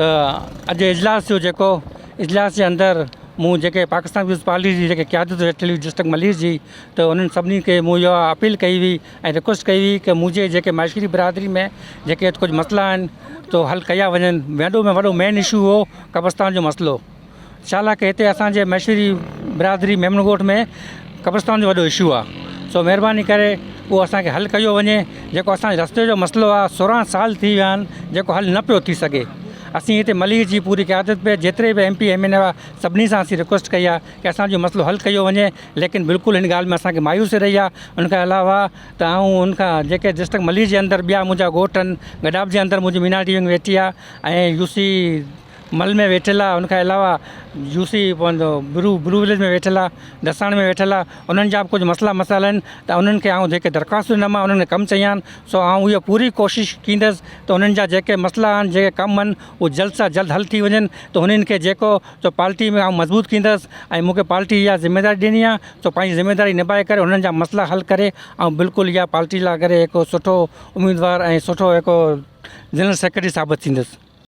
अॼु इजलास जो जेको इजलास जे अंदरि मूं जेके पाकिस्तान पीपल्स पार्टी जी जेके क़यादत वेठल हुई डिस्ट्रिक्ट मलीर जी, त उन्हनि सभिनी खे मूं इहा अपील कई हुई ऐं रिक्वेस्ट कई हुई की मुंहिंजे जेके माशरी बिरादरी में जेके कुझु मसइला आहिनि तो हल कया वञनि। वॾो में वॾो मेन इशू हो कब्रस्तान जो मसइलो। छा कि हिते असांजे माशरी बिरादरी मेमनगोट में कब्रस्तान जो वॾो इशू आहे। सो महिरबानी करे उहो असांखे हल कयो वञे। जेको असांजे रस्ते जो मसइलो आहे 16 साल थी विया आहिनि, जेको हल न पियो थी सघे। असीं हिते मलीर जी पूरी क़यादत पे जेतिरे बि MP MN हुआ सभिनी सां असीं रिक्वेस्ट कई आहे कि असांजो मसइलो हल कयो वञे, लेकिन बिल्कुलु हिन ॻाल्हि में असांखे मायूसी रही आहे। उनखां अलावा त उनखां जेके डिस्ट्रिक्ट मलीर जे अंदरि ॿिया मुंहिंजा ॻोठ आहिनि, गडाब जे अंदरि मुंहिंजी मीनाटी विंग वेठी आहे ऐं UC मल में वेठल आहे। उनखां अलावा UC ब्रू विलेज में वेठल आहे, दसाण में वेठल आहे। उन्हनि जा बि कुझु मसइला मसाइला आहिनि त उन्हनि खे जेके दरख़्वास्तूं ॾिनमि उन्हनि कमु चई आहिनि। सो इहा पूरी कोशिशि कंदसि त उन्हनि जा जेके मसइला आहिनि, जेके कमु आहिनि, उहे जल्द सां जल्द हल थी वञनि। त उन्हनि खे जेको तो पार्टी में मज़बूत कंदसि ऐं मूंखे पार्टी इहा ज़िम्मेदारी ॾिनी आहे। तो पंहिंजी ज़िम्मेदारी निभाए करे उन्हनि जा मसइला हल करे बिल्कुलु इहा पार्टी लाइ करे हिकु सुठो उम्मीदवार ऐं सुठो हिकु जनरल सेक्रेटरी साबित थींदुसि।